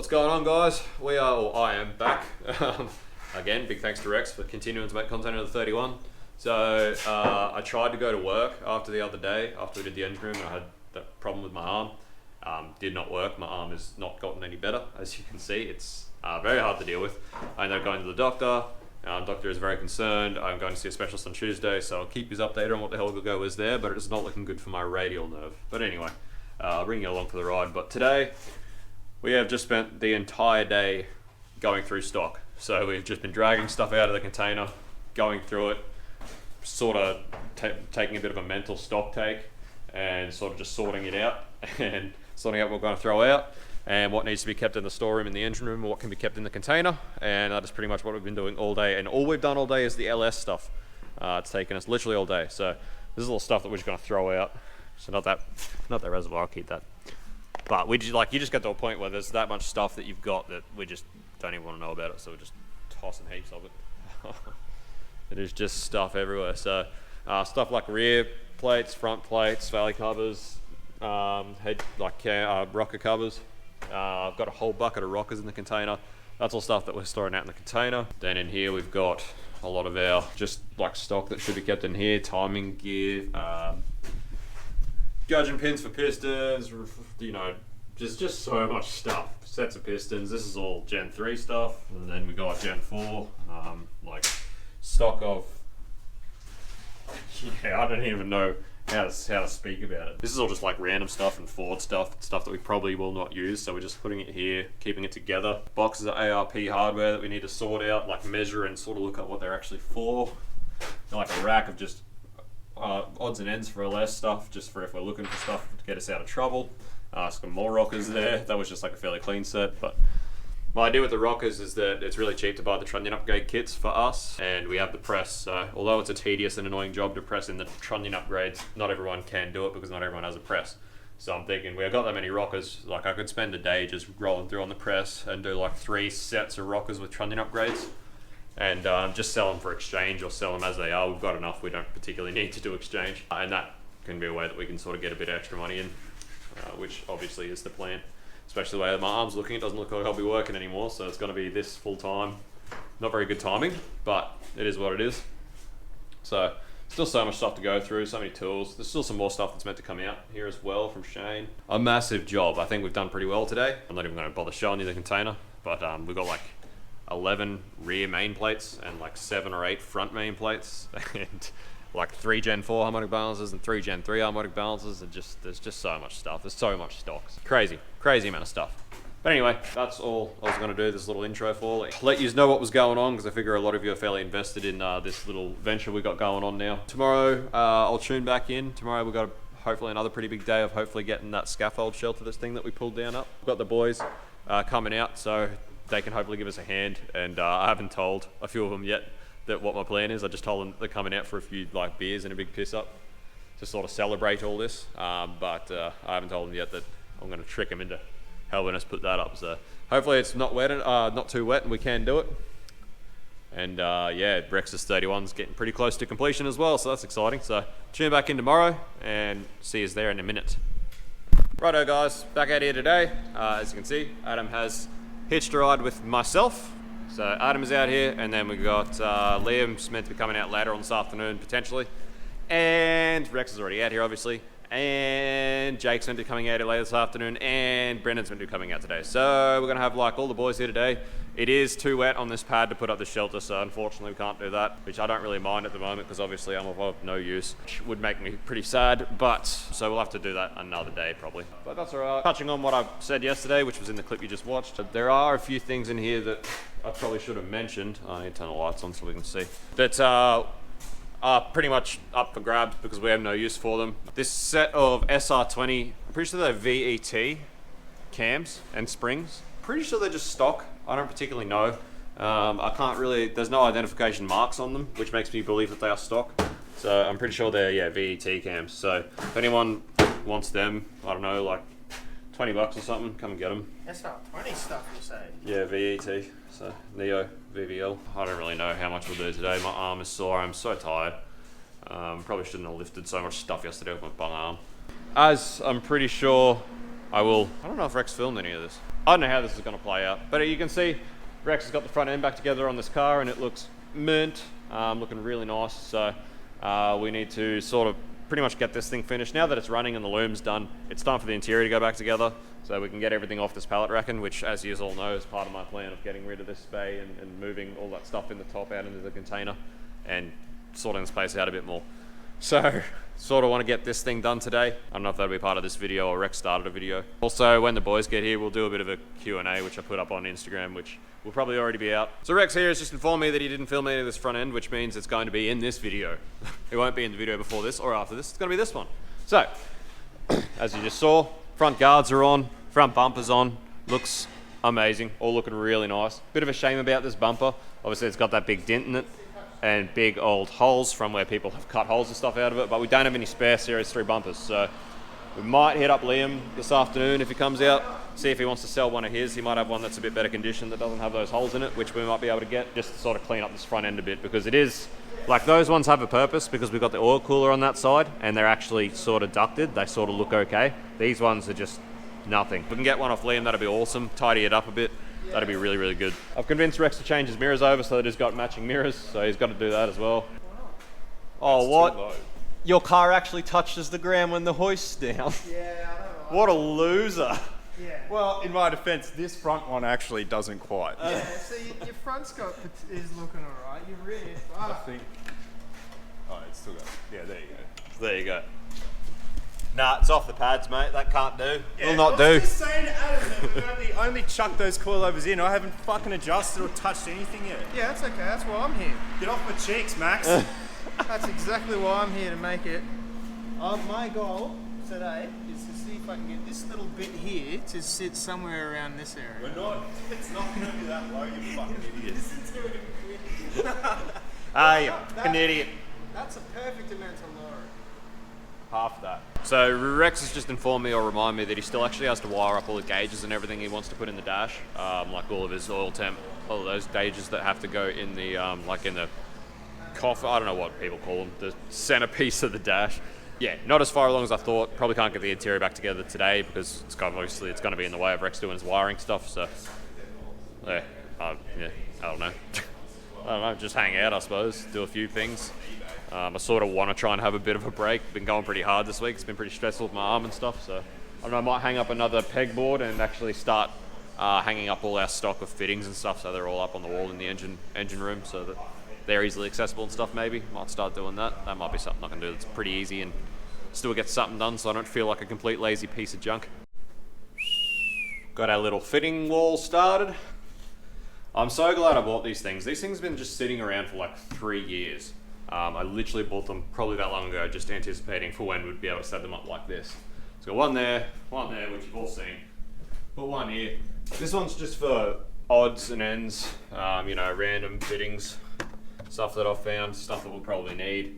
What's going on, guys? I am back. Again, big thanks to Rex for continuing to make content of the 31. So I tried to go to work after the other day, after we did the engine room, and I had that problem with my arm. Did not work. My arm has not gotten any better, as you can see. It's very hard to deal with. I ended up going to the doctor. Doctor is very concerned. I'm going to see a specialist on Tuesday, so I'll keep you updated on what the hell the go is there, but it's not looking good for my radial nerve. But anyway, I'll bring you along for the ride. But today, we have just spent the entire day going through stock. So we've just been dragging stuff out of the container, going through it, sort of taking a bit of a mental stock take, and sort of just sorting it out, and sorting out what we're going to throw out, and what needs to be kept in the storeroom in the engine room, and what can be kept in the container. And that is pretty much what we've been doing all day. And all we've done all day is the LS stuff. It's taken us literally all day. So this is all stuff that we're just going to throw out. So not that reservoir, I'll keep that. But we just, you just get to a point where there's that much stuff that you've got that we just don't even want to know about it. So we're just tossing heaps of it. It is just stuff everywhere. So stuff like rear plates, front plates, valley covers, rocker covers. I've got a whole bucket of rockers in the container. That's all stuff that we're storing out in the container. Then in here we've got a lot of our just stock that should be kept in here, timing gear, gudgeon pins for pistons, just so much stuff. Sets of pistons. This is all Gen 3 stuff, and then we got Gen 4, stock of, I don't even know how to speak about it. This is all just random stuff and Ford stuff that we probably will not use, so we're just putting it here, keeping it together. Boxes of ARP hardware that we need to sort out, measure and sort of look at what they're actually for. A rack of just odds and ends for LS stuff, just for if we're looking for stuff to get us out of trouble. Some more rockers there. That was just a fairly clean set, but my idea with the rockers is that it's really cheap to buy the trunnion upgrade kits for us, and we have the press. So although it's a tedious and annoying job to press in the trunnion upgrades, not everyone can do it because not everyone has a press. So I'm thinking, we have got that many rockers, I could spend a day just rolling through on the press and do 3 sets of rockers with trunnion upgrades, and just sell them for exchange or sell them as they are. We've got enough, we don't particularly need to do exchange, and that can be a way that we can sort of get a bit of extra money in, which obviously is the plan. Especially the way that my arm's looking, it doesn't look like I'll be working anymore, so it's going to be this full time. Not very good timing, but it is what it is. So still so much stuff to go through, so many tools. There's still some more stuff that's meant to come out here as well from Shane. A massive job. I think we've done pretty well today. I'm not even going to bother showing you the container, but we've got 11 rear main plates and 7 or 8 front main plates, and 3 Gen 4 harmonic balances and 3 Gen 3 harmonic balances, and there's just so much stuff. There's so much stocks. Crazy amount of stuff. But anyway, that's all I was going to do this little intro for. Let you know what was going on, because I figure a lot of you are fairly invested in this little venture we got going on now. Tomorrow, I'll tune back in. Tomorrow we've got hopefully another pretty big day of hopefully getting that scaffold shelter, this thing that we pulled down up. We've got the boys coming out, so they can hopefully give us a hand. And I haven't told a few of them yet that what my plan is. I just told them they're coming out for a few beers and a big piss up to sort of celebrate all this, but I haven't told them yet that I'm going to trick them into helping us put that up. So hopefully it's not wet, not too wet, and we can do it. And Rex's 31's getting pretty close to completion as well, so that's exciting. So tune back in tomorrow and see us there in a minute. Righto guys, back out here today. As you can see, Adam has hitched a ride with myself. So Adam is out here, and then we've got Liam's meant to be coming out later on this afternoon, potentially. And Rex is already out here, obviously. And Jake's meant to be coming out here later this afternoon, and Brendan's meant to be coming out today. So we're going to have all the boys here today. It is too wet on this pad to put up the shelter, so unfortunately we can't do that, which I don't really mind at the moment because obviously I'm of no use, which would make me pretty sad, but so we'll have to do that another day probably. But that's alright. Touching on what I said yesterday, which was in the clip you just watched, there are a few things in here that I probably should have mentioned. I need to turn the lights on so we can see. That are pretty much up for grabs because we have no use for them. This set of SR20, I'm pretty sure they're VET cams and springs. Pretty sure they're just stock. I don't particularly know. I can't really, there's no identification marks on them, which makes me believe that they are stock. So I'm pretty sure they're, VET cams. So if anyone wants them, I don't know, $20 or something, come and get them. SR20 stuff, you say? Yeah, VET. So Neo, VVL. I don't really know how much we'll do today. My arm is sore, I'm so tired. Probably shouldn't have lifted so much stuff yesterday with my bum arm. As I'm pretty sure I don't know if Rex filmed any of this. I don't know how this is going to play out, but you can see Rex has got the front end back together on this car and it looks mint, looking really nice. So we need to sort of pretty much get this thing finished. Now that it's running and the loom's done, it's time for the interior to go back together so we can get everything off this pallet racking, which, as you all know, is part of my plan of getting rid of this bay and moving all that stuff in the top out into the container and sorting this place out a bit more. So, sort of want to get this thing done today. I don't know if that'll be part of this video or Rex started a video. Also, when the boys get here, we'll do a bit of a Q&A, which I put up on Instagram, which will probably already be out. So Rex here has just informed me that he didn't film any of this front end, which means it's going to be in this video. It won't be in the video before this or after this. It's going to be this one. So, as you just saw, front guards are on, front bumper's on. Looks amazing, all looking really nice. Bit of a shame about this bumper. Obviously, it's got that big dent in it and big old holes from where people have cut holes and stuff out of it, but we don't have any spare Series 3 bumpers, so we might hit up Liam this afternoon if he comes out, see if he wants to sell one of his. He might have one that's a bit better condition that doesn't have those holes in it, which we might be able to get just to sort of clean up this front end a bit, because it is, like, those ones have a purpose because we've got the oil cooler on that side and they're actually sort of ducted. They sort of look okay. These ones are just nothing. If we can get one off Liam, that'd be awesome. Tidy it up a bit. That'd be really, really good. I've convinced Rex to change his mirrors over so that he's got matching mirrors, so he's got to do that as well. Oh, that's what? Your car actually touches the ground when the hoist's down. Yeah, I know. What a loser. Yeah. Well, in my defense, this front one actually doesn't quite. Yeah, so your front scope is looking alright. Your rear, I think. Oh, it's still got. Yeah, there you go. There you go. Nah, it's off the pads, mate. That can't do. Yeah, Will not do. I was just saying to Adam that we've only chucked those coilovers in. I haven't fucking adjusted or touched anything yet. yeah, that's okay. That's why I'm here. Get off my cheeks, Max. That's exactly why I'm here, to make it. My goal today is to see if I can get this little bit here to sit somewhere around this area. We're not. It's not going to be that low, you fucking idiots. Ah, you fucking idiot. That's a perfect amount to lower it. Half that. So Rex has just informed me or remind me that he still actually has to wire up all the gauges and everything he wants to put in the dash, like all of his oil temp, all of those gauges that have to go in the like in the coffer. I don't know what people call them, the centerpiece of the dash. Yeah, not as far along as I thought. Probably can't get the interior back together today because it's obviously going to be in the way of Rex doing his wiring stuff. So yeah, I don't know. I don't know. Just hang out, I suppose. Do a few things. I sort of want to try and have a bit of a break. Been going pretty hard this week. It's been pretty stressful with my arm and stuff. So I don't know. I might hang up another pegboard and actually start hanging up all our stock of fittings and stuff, so they're all up on the wall in the engine room, so that they're easily accessible and stuff. Maybe might start doing that. That might be something I can do. That's pretty easy and still get something done, so I don't feel like a complete lazy piece of junk. Got our little fitting wall started. I'm so glad I bought these things. These things have been just sitting around for like 3 years. I literally bought them probably that long ago, just anticipating for when we'd be able to set them up like this. So one there, which you've all seen. Put one here. This one's just for odds and ends, you know, random fittings, stuff that I've found, stuff that we'll probably need,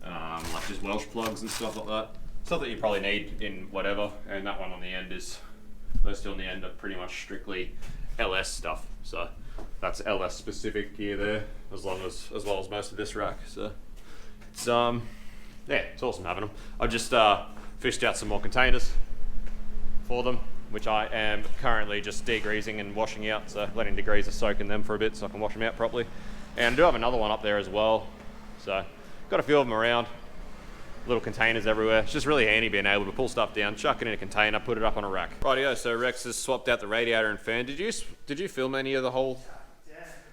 like just Welsh plugs and stuff like that. Stuff that you probably need in whatever, and that one on the end is, those two on the end are pretty much strictly LS stuff. So that's LS specific gear there, as well as most of this rack. So it's yeah, it's awesome having them. I've just fished out some more containers for them, which I am currently just degreasing and washing out. So letting degreaser soak in them for a bit so I can wash them out properly. And I do have another one up there as well. So got a few of them around. Little containers everywhere. It's just really handy being able to pull stuff down, chuck it in a container, put it up on a rack. Rightio, so Rex has swapped out the radiator and fan. Did you film any of the whole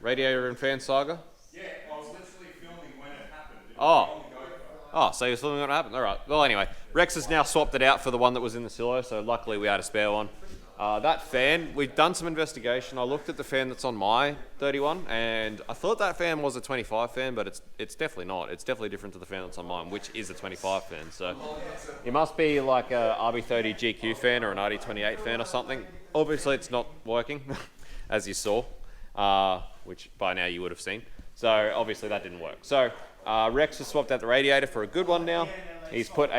radiator and fan saga? Yeah, I was literally filming when it happened. Oh, so you're filming when it happened? All right. Well, anyway, Rex has now swapped it out for the one that was in the silo, so luckily we had a spare one. That fan, we've done some investigation. I looked at the fan that's on my 31, and I thought that fan was a 25 fan, but it's definitely not. It's definitely different to the fan that's on mine, which is a 25 fan. So it must be like a RB30 GQ fan or an RD28 fan or something. Obviously, it's not working, as you saw, which by now you would have seen. So obviously that didn't work. So Rex has swapped out the radiator for a good one now. He's put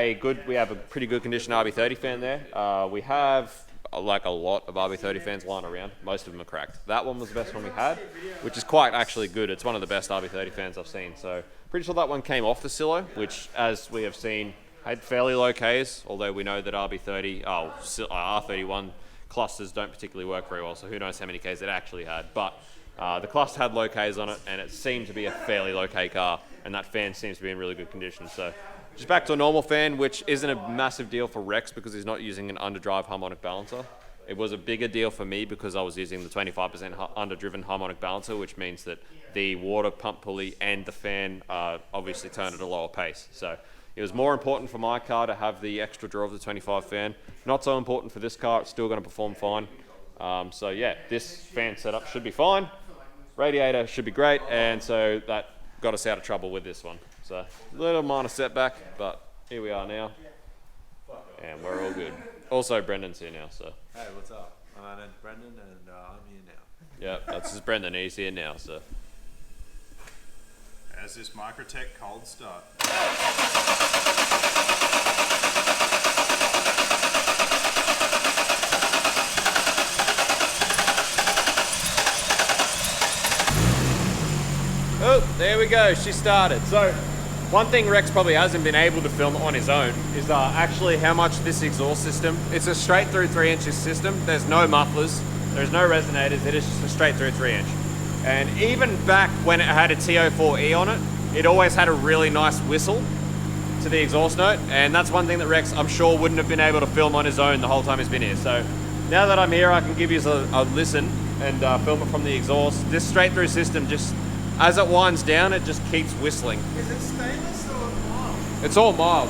we have a pretty good condition RB30 fan there. We have like a lot of RB30 fans lying around. Most of them are cracked. That one was the best one we had, which is quite actually good. It's one of the best RB30 fans I've seen. So pretty sure that one came off the silo, which as we have seen had fairly low Ks, although we know that R31 clusters don't particularly work very well, so who knows how many Ks it actually had. But the cluster had low Ks on it, and it seemed to be a fairly low K car, and that fan seems to be in really good condition. So just back to a normal fan, which isn't a massive deal for Rex because he's not using an underdrive harmonic balancer. It was a bigger deal for me because I was using the 25% underdriven harmonic balancer, which means that the water pump pulley and the fan obviously turn at a lower pace. So it was more important for my car to have the extra draw of the 25 fan. Not so important for this car, it's still going to perform fine. So yeah, this fan setup should be fine. Radiator should be great, and so that got us out of trouble with this one. So little minor setback, but here we are now, and we're all good. Also, Brendan's here now, so. Hey, what's up? I'm Brendan, and I'm here now. Yeah, that's just Brendan. He's here now, so. How's this Microtech cold start? Oh, there we go. She started. So, one thing Rex probably hasn't been able to film on his own is actually how much this exhaust system. It's a straight through 3-inch system. There's no mufflers. There's no resonators. It is just a straight through 3-inch. And even back when it had a TO4E on it, it always had a really nice whistle to the exhaust note. And that's one thing that Rex, I'm sure, wouldn't have been able to film on his own the whole time he's been here. So now that I'm here, I can give you a listen and film it from the exhaust. This straight through system just, as it winds down, it just keeps whistling. Is it stainless or mild? It's all mild.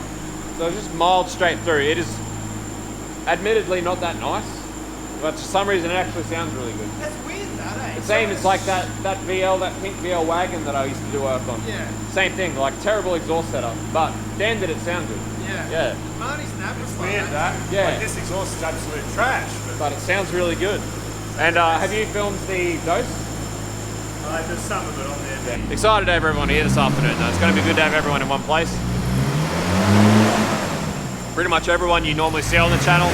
So it's just mild straight through. It is admittedly not that nice, but for some reason it actually sounds really good. That's weird, that, eh? The same, it's like that pink VL wagon that I used to do work on. Yeah. Same thing, like terrible exhaust setup, but damn did it sound good. Yeah. Yeah. Marty's nap was like Weird that. Yeah. Like, this exhaust is absolute trash. But it sounds really good. And have you filmed the dose? There's some of it on there. Yeah. Excited to have everyone here this afternoon though. It's going to be good to have everyone in one place. Pretty much everyone you normally see on the channel.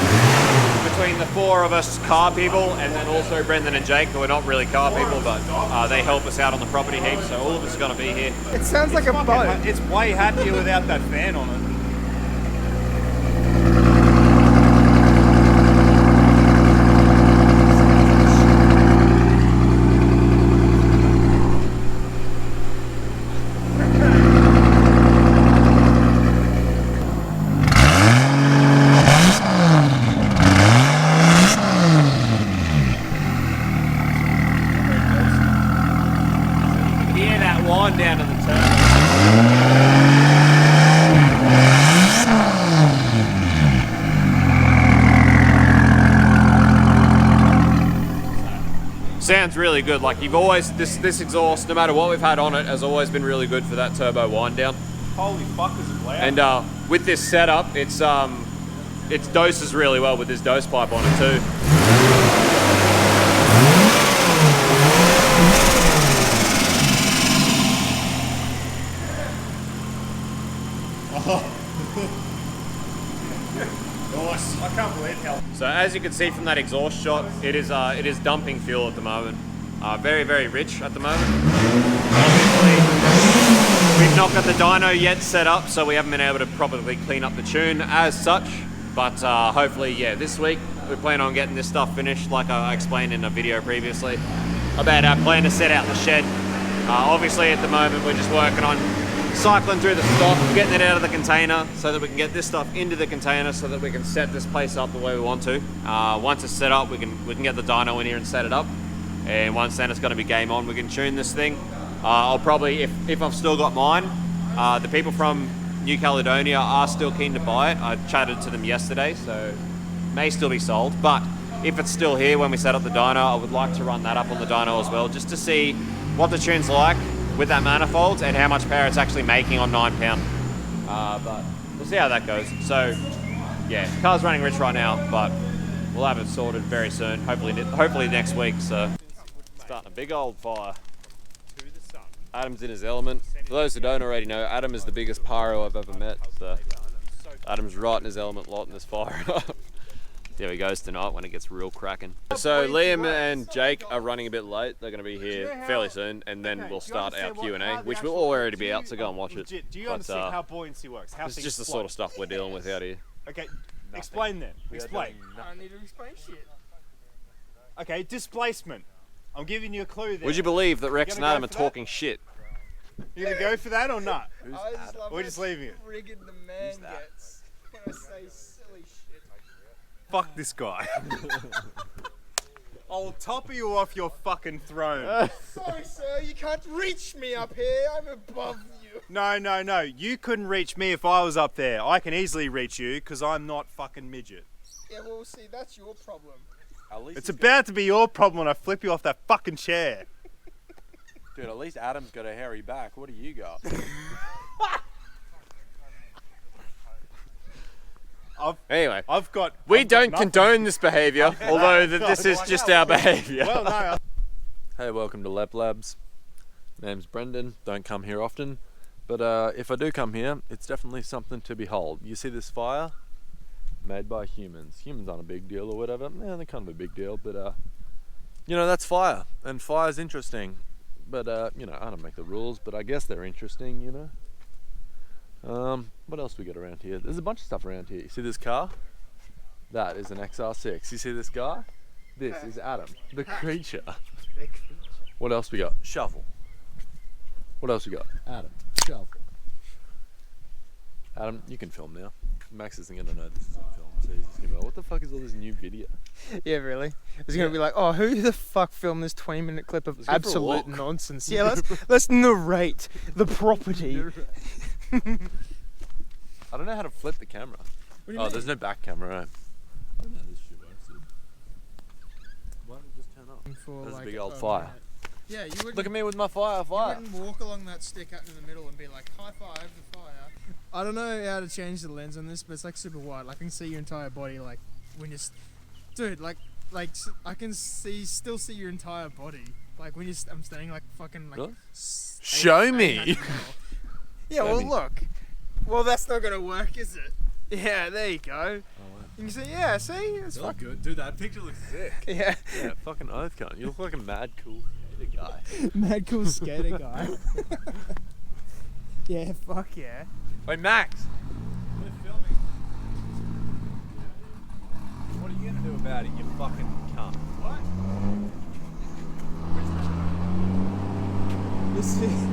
Between the four of us car people and then also Brendan and Jake, who are not really car people, but they help us out on the property heap, so all of us are going to be here. It sounds like a boat. It's way happier without that fan on it. Hear that whine down to the turn. Sounds really good. Like you've always this exhaust, no matter what we've had on it, has always been really good for that turbo wind down. Holy fuck, is it loud? And with this setup, it doses really well with this dose pipe on it too. Nice. I can't believe how. So as you can see from that exhaust shot, it is dumping fuel at the moment. Very, very rich at the moment. Obviously, we've not got the dyno yet set up, so we haven't been able to properly clean up the tune as such. But hopefully, yeah, this week we plan on getting this stuff finished, like I explained in a video previously, about our plan to set out the shed. Obviously, at the moment, we're just working on cycling through the stock, getting it out of the container so that we can get this stuff into the container so that we can set this place up the way we want to. Once it's set up, we can get the dyno in here and set it up. And once then it's going to be game on, we can tune this thing. I'll probably, if I've still got mine, the people from New Caledonia are still keen to buy it. I chatted to them yesterday, so may still be sold. But if it's still here when we set up the dyno, I would like to run that up on the dyno as well, just to see what the tune's like with that manifold and how much power it's actually making on 9 pound. But we'll see how that goes. So yeah, car's running rich right now, but we'll have it sorted very soon. Hopefully next week. So starting a big old fire. Adam's in his element. For those who don't already know, Adam is the biggest pyro I've ever met. So Adam's right in his element, lighting this fire up. There he goes tonight when it gets real cracking. So Liam and Jake are running a bit late. They're going to be here fairly soon, and then we'll start our Q&A, which will already be out, so go and watch it. Do you understand how buoyancy works? How This is things just the float? sort of stuff we're dealing with out here. Okay, explain then. Explain. I don't need to explain shit. Okay, displacement. I'm giving you a clue there. Would you believe that Rex and gonna go Adam are for that? talking shit? You gonna go for that or not? I just love We're how just leaving it. friggin' the man gets when I say silly shit. Fuck this guy. I'll topple you off your fucking throne. Sorry, sir, you can't reach me up here. I'm above you. No. You couldn't reach me if I was up there. I can easily reach you because I'm not fucking midget. Yeah, well, see, that's your problem. At least It's about to be your problem when I flip you off that fucking chair. Dude, at least Adam's got a hairy back. What do you got? Anyway, I've got. we I've got don't nothing. condone this behaviour, although this is just our behaviour. Well, no. Hey, welcome to Lep Labs. Name's Brendan. Don't come here often, but if I do come here, it's definitely something to behold. You see this fire? Made by humans. Humans aren't a big deal or whatever. Yeah, they're kind of a big deal, but you know, that's fire, and fire's interesting. But you know, I don't make the rules, but I guess they're interesting, you know. What else we got around here? There's a bunch of stuff around here. You see this car? That is an XR6. You see this guy? This is Adam, the creature. What else we got? Shovel. What else we got? Adam, shovel. Adam, you can film now. Max isn't gonna know this is on film, so he's just gonna be like, what the fuck is all this new video? Yeah, really? It's gonna be like, oh, who the fuck filmed this 20-minute clip of Let's go for a absolute walk. nonsense? Yeah, let's narrate the property. I don't know how to flip the camera. Oh, there's no back camera, right? I don't know how this shit works, dude. Why don't it just turn off? There's a big old fire. Yeah, you wouldn't. Look at me with my fire. You wouldn't walk along that stick out in the middle and be like, high five the fire. I don't know how to change the lens on this, but it's like super wide. Like, I can see your entire body, like when you're, dude, like I can still see your entire body. Like when I'm standing like fucking like. Really? Show me. Yeah, Show well me. look. Well, that's not gonna work, is it? Yeah, there you go. Oh, wow. You can see, yeah, see, it's Look fucking. good, dude. That picture looks sick. Yeah. Yeah, fucking oath cunt. You look like a mad cool skater guy. Mad cool skater guy. Yeah, fuck yeah. Wait, Max. We're filming. What are you gonna do about it, you fucking cunt? What? This is.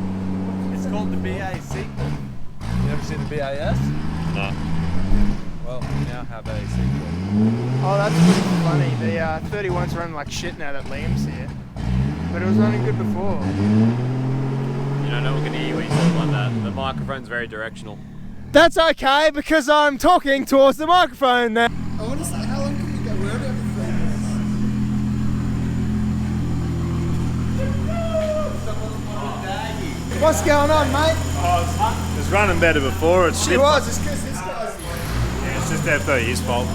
It's called the BA sequel. You ever seen the BAS? No. Well, we now have a sequel. Oh, that's pretty funny. The 31's running like shit now that Liam's here. But it was running good before. You know, no one can hear you when you talk like that. The microphone's very directional. That's okay because I'm talking towards the microphone now. I want to say, how long can we go? We're only up to 3 minutes. What's going on, mate? Oh, it was running better before. It's She was, it's because this guy's here. Yeah, it's just after his fault.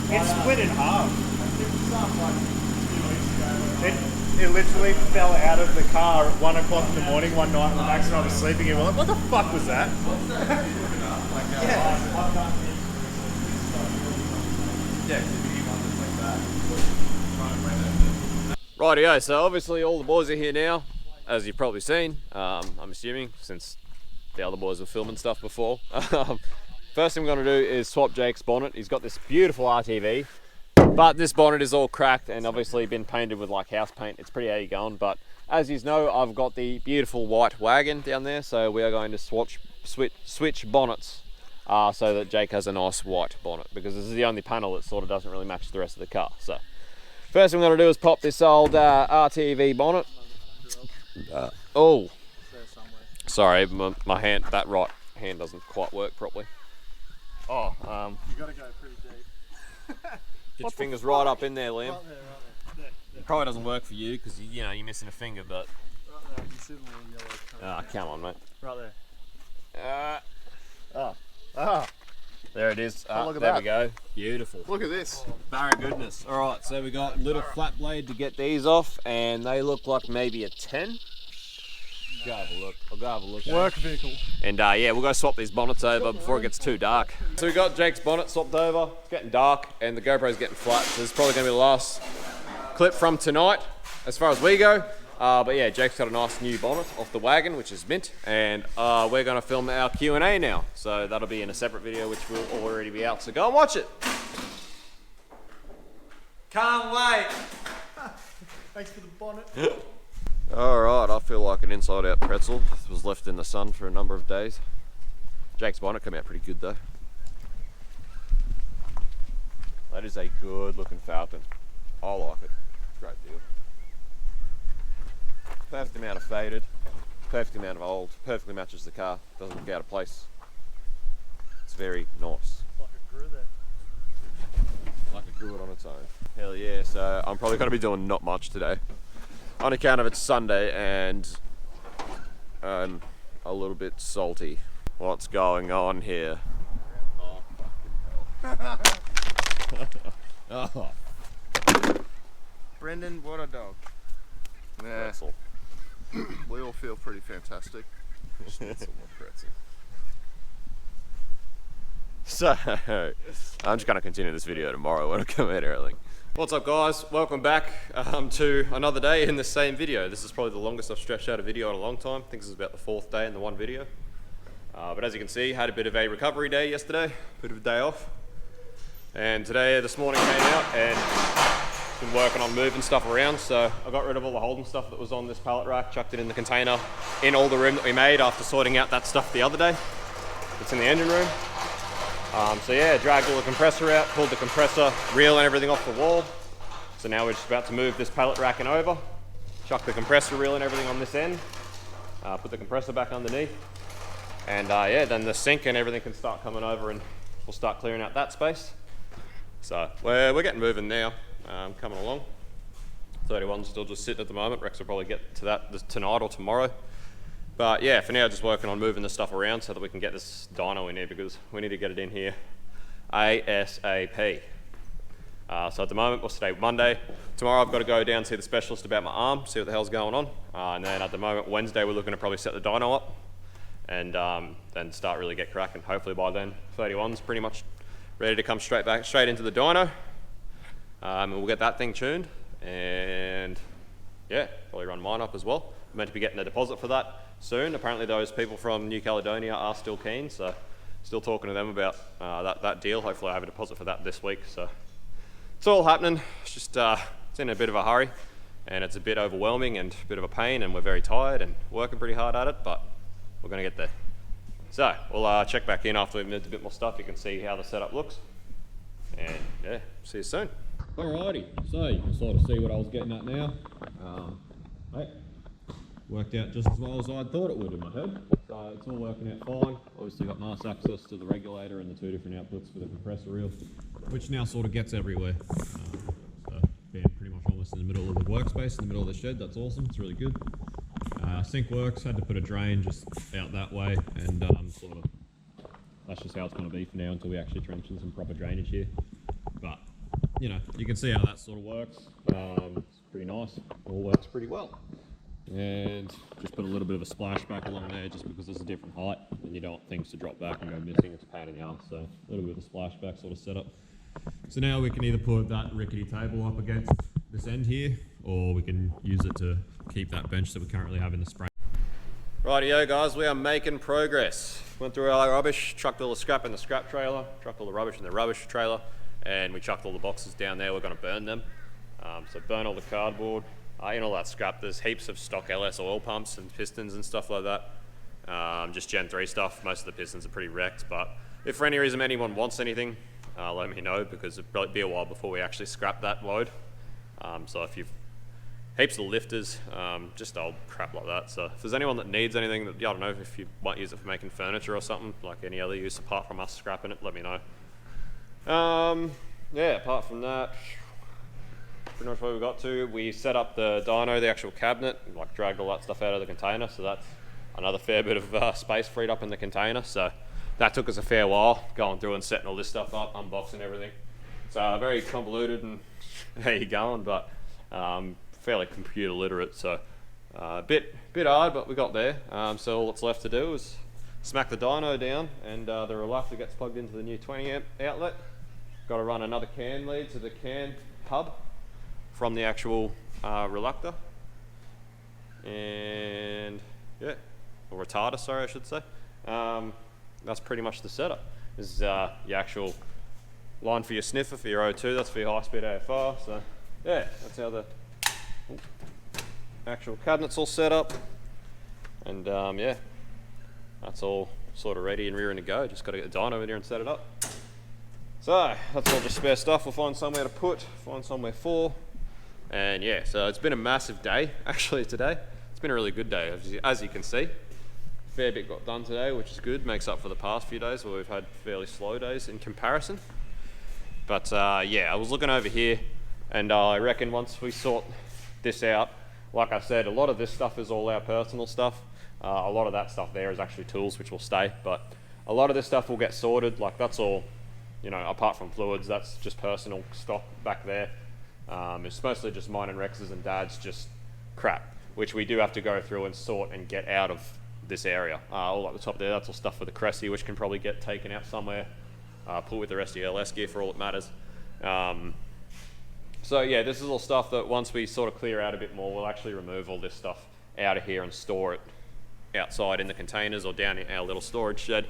It's split in half. It literally fell out of the car at 1 o'clock in the morning one night when Max and I were sleeping and we're like, what the fuck was that? Rightio, so obviously all the boys are here now, as you've probably seen, I'm assuming, since the other boys were filming stuff before. First thing we're going to do is swap Jake's bonnet. He's got this beautiful RTV, but this bonnet is all cracked and obviously been painted with like house paint. It's pretty how you going, but as you know, I've got the beautiful white wagon down there, so we are going to switch bonnets so that Jake has a nice white bonnet, because this is the only panel that sort of doesn't really match the rest of the car. So first thing I'm going to do is pop this old RTV bonnet. Oh, sorry, my hand, that right hand doesn't quite work properly. Oh, You gotta go pretty deep. get your fingers right up in there, Liam. Right there. It probably doesn't work for you because you know you're missing a finger, but Right there. You see the little yellow colour. come on, mate. Right there. There it is. look at there that. we go. Beautiful. Look at this. Barra goodness. All right, so we got little flat blade to get these off, and they look like maybe a 10. Go have a look. I'll go have a look. Work vehicle. And yeah, we'll go swap these bonnets over before it gets too dark. So we got Jake's bonnet swapped over. It's getting dark and the GoPro's getting flat. So this is probably going to be the last clip from tonight as far as we go. But yeah, Jake's got a nice new bonnet off the wagon, which is mint. And we're going to film our Q&A now. So that'll be in a separate video, which will already be out. So go and watch it. Can't wait. Thanks for the bonnet. Alright, I feel like an inside out pretzel. It was left in the sun for a number of days. Jake's bonnet came out pretty good though. That is a good looking Falcon. I like it. Great deal. Perfect amount of faded, perfect amount of old, perfectly matches the car, doesn't look out of place. It's very nice. Like a grew there. Like it grew it on its own. Hell yeah, so I'm probably going to be doing not much today. On account of it's Sunday and I'm a little bit salty. What's going on here? Oh, oh. Brendan, what a dog. Nah, Pretzel. we all feel pretty fantastic. Just need some more pretzel. So, I'm just going to continue this video tomorrow when I come out early. What's up guys, welcome back to another day in the same video. This is probably the longest I've stretched out a video in a long time. I think this is about the 4th day in the one video. But as you can see, had a bit of a recovery day yesterday, bit of a day off. And today, this morning came out and been working on moving stuff around. So I got rid of all the Holden stuff that was on this pallet rack, chucked it in the container in all the room that we made after sorting out that stuff the other day. It's in the engine room. So yeah, dragged all the compressor out, pulled the compressor reel and everything off the wall. So now we're just about to move this pallet racking over, chuck the compressor reel and everything on this end, put the compressor back underneath, and yeah, then the sink and everything can start coming over and we'll start clearing out that space. So we're getting moving now, coming along. 31's still just sitting at the moment. Rex will probably get to that tonight or tomorrow. But yeah, for now, just working on moving the stuff around so that we can get this dyno in here because we need to get it in here ASAP. So at the moment, what's today? Monday. Tomorrow I've got to go down and see the specialist about my arm, see what the hell's going on. And then at the moment, Wednesday, we're looking to probably set the dyno up and then start really get cracking. Hopefully by then, 31's pretty much ready to come straight into the dyno. And we'll get that thing tuned and yeah, probably run mine up as well. I'm meant to be getting a deposit for that soon. Apparently those people from New Caledonia are still keen, so still talking to them about that deal. Hopefully I have a deposit for that this week. So it's all happening. It's just it's in a bit of a hurry and it's a bit overwhelming and a bit of a pain and we're very tired and working pretty hard at it, but we're going to get there. So we'll check back in after we've moved a bit more stuff. You can see how the setup looks and yeah, see you soon. Alrighty, so you can sort of see what I was getting at now. Hey. Worked out just as well as I thought it would in my head. So it's all working out fine. Obviously got nice access to the regulator and the 2 different outputs for the compressor reel, which now sort of gets everywhere. So being pretty much almost in the middle of the workspace, in the middle of the shed, that's awesome, it's really good. Sink works, had to put a drain just out that way and sort of, that's just how it's going to be for now until we actually trench in some proper drainage here. But, you know, you can see how that sort of works. It's pretty nice, all works pretty well. And just put a little bit of a splashback along there just because it's a different height and you don't want things to drop back and go missing. It's a pain in the arse, so a little bit of a splashback sort of setup. So now we can either put that rickety table up against this end here or we can use it to keep that bench that we currently have in the spray. Rightio guys, we are making progress. Went through our rubbish, chucked all the scrap in the scrap trailer, chucked all the rubbish in the rubbish trailer, and we chucked all the boxes down there. We're going to burn them. So burn all the cardboard. In all that scrap, there's heaps of stock LS oil pumps and pistons and stuff like that. Just Gen 3 stuff. Most of the pistons are pretty wrecked, but if for any reason anyone wants anything, let me know because it'll probably be a while before we actually scrap that load. So if you've heaps of lifters, just old crap like that. So if there's anyone that needs anything, that I don't know if you might use it for making furniture or something, like any other use apart from us scrapping it, let me know. Yeah, apart from that, pretty much what we got to. We set up the dyno, the actual cabinet, like dragged all that stuff out of the container, so that's another fair bit of space freed up in the container. So that took us a fair while, going through and setting all this stuff up, unboxing everything. It's very convoluted and how you going, but fairly computer literate, so Bit hard, but we got there. So all that's left to do is smack the dyno down, and the reluctor gets plugged into the new 20 amp outlet. Got to run another CAN lead to the CAN hub from the actual reluctor, and yeah, or retarder, sorry, I should say. That's pretty much the setup. This is your actual line for your sniffer for your O2. That's for your high-speed AFR. So yeah, that's how the actual cabinet's all set up, and yeah, that's all sort of ready and rearing to go. Just got to get the dyno in here and set it up. So that's all just spare stuff. We'll find somewhere to put, find somewhere for, and yeah. So it's been a massive day actually today. It's been a really good day, as you can see. Fair bit got done today, which is good. Makes up for the past few days where we've had fairly slow days in comparison. But yeah, I was looking over here, and I reckon once we sort this out, like I said, a lot of this stuff is all our personal stuff. A lot of that stuff there is actually tools, which will stay, but a lot of this stuff will get sorted. Like that's all, you know, apart from fluids, that's just personal stock back there. It's mostly just mine and Rex's and Dad's just crap, which we do have to go through and sort and get out of this area. All at the top there, that's all stuff for the Cressy, which can probably get taken out somewhere, put with the rest of the LS gear for all it matters. So yeah, this is all stuff that once we sort of clear out a bit more, we'll actually remove all this stuff out of here and store it outside in the containers or down in our little storage shed.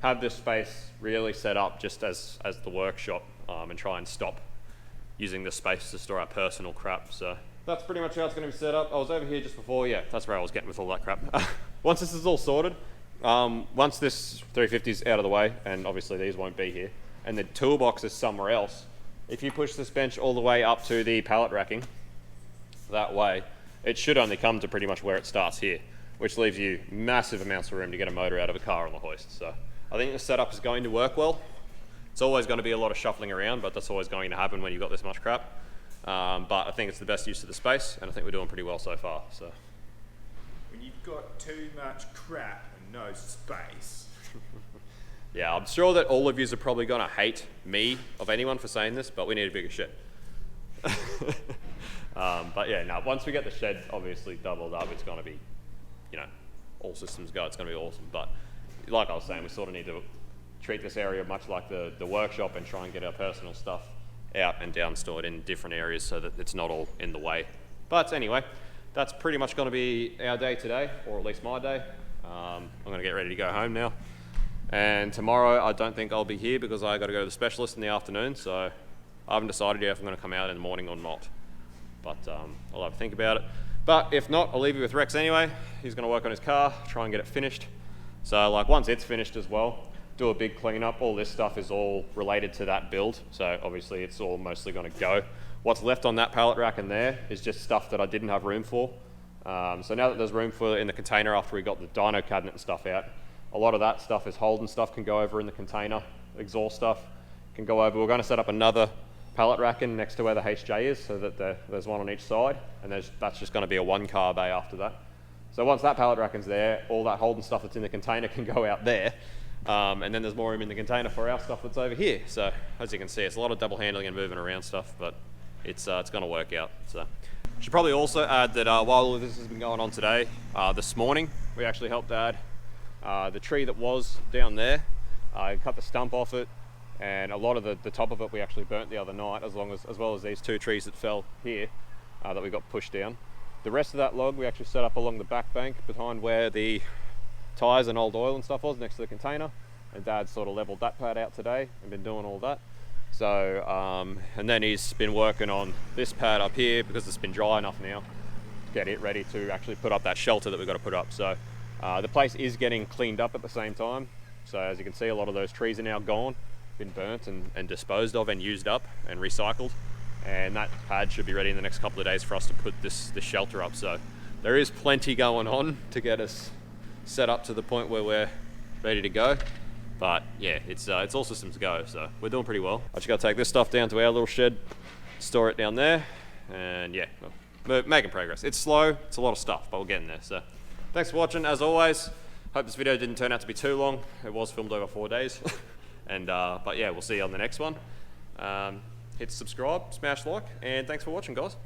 Have this space really set up just as the workshop, and try and stop using the space to store our personal crap. So that's pretty much how it's going to be set up. I was over here just before, yeah, that's where I was getting with all that crap. Once this is all sorted, once this 350 is out of the way, and obviously these won't be here, and the toolbox is somewhere else, if you push this bench all the way up to the pallet racking, that way, it should only come to pretty much where it starts here, which leaves you massive amounts of room to get a motor out of a car on the hoist. So I think the setup is going to work well. It's always going to be a lot of shuffling around, but that's always going to happen when you've got this much crap. But I think it's the best use of the space, and I think we're doing pretty well so far. So When you've got too much crap and no space. yeah, I'm sure that all of you are probably going to hate me, of anyone, for saying this, but we need a bigger shed. But yeah, no, once we get the shed obviously doubled up, it's going to be, you know, all systems go, it's going to be awesome. But like I was saying, we sort of need to treat this area much like the workshop and try and get our personal stuff out and down stored in different areas so that it's not all in the way. But anyway, that's pretty much going to be our day today, or at least my day. I'm going to get ready to go home now. And tomorrow I don't think I'll be here because I got to go to the specialist in the afternoon, so I haven't decided yet if I'm going to come out in the morning or not. But I'll have to think about it. But if not, I'll leave you with Rex anyway. He's going to work on his car, try and get it finished. So like once it's finished as well, do a big cleanup. All this stuff is all related to that build, so obviously it's all mostly going to go. What's left on that pallet rack in there is just stuff that I didn't have room for. So now that there's room for it in the container after we got the dyno cabinet and stuff out, a lot of that stuff is Holden stuff can go over in the container. Exhaust stuff can go over. We're going to set up another pallet rack in next to where the HJ is, so that there's one on each side, and that's just going to be a one car bay after that. So once that pallet rack is there, all that Holden stuff that's in the container can go out there. And then there's more room in the container for our stuff that's over here. So as you can see, it's a lot of double handling and moving around stuff, but it's going to work out. So should probably also add that while all of this has been going on today, this morning we actually helped add the tree that was down there. I cut the stump off it, and a lot of the top of it we actually burnt the other night, as well as these two trees that fell here that we got pushed down. The rest of that log we actually set up along the back bank behind where the tyres and old oil and stuff was, next to the container, and Dad sort of leveled that pad out today and been doing all that. So and then he's been working on this pad up here because it's been dry enough now to get it ready to actually put up that shelter that we've got to put up. So the place is getting cleaned up at the same time. So as you can see, a lot of those trees are now gone, been burnt and disposed of and used up and recycled, and that pad should be ready in the next couple of days for us to put this shelter up. So there is plenty going on to get us set up to the point where we're ready to go. But yeah, it's all systems go, so we're doing pretty well. I just got to take this stuff down to our little shed, store it down there, and yeah, we're making progress. It's slow, it's a lot of stuff, but we're getting there. So thanks for watching, as always. Hope this video didn't turn out to be too long. It was filmed over 4 days. And but yeah, we'll see you on the next one. Hit subscribe, smash like, and thanks for watching, guys.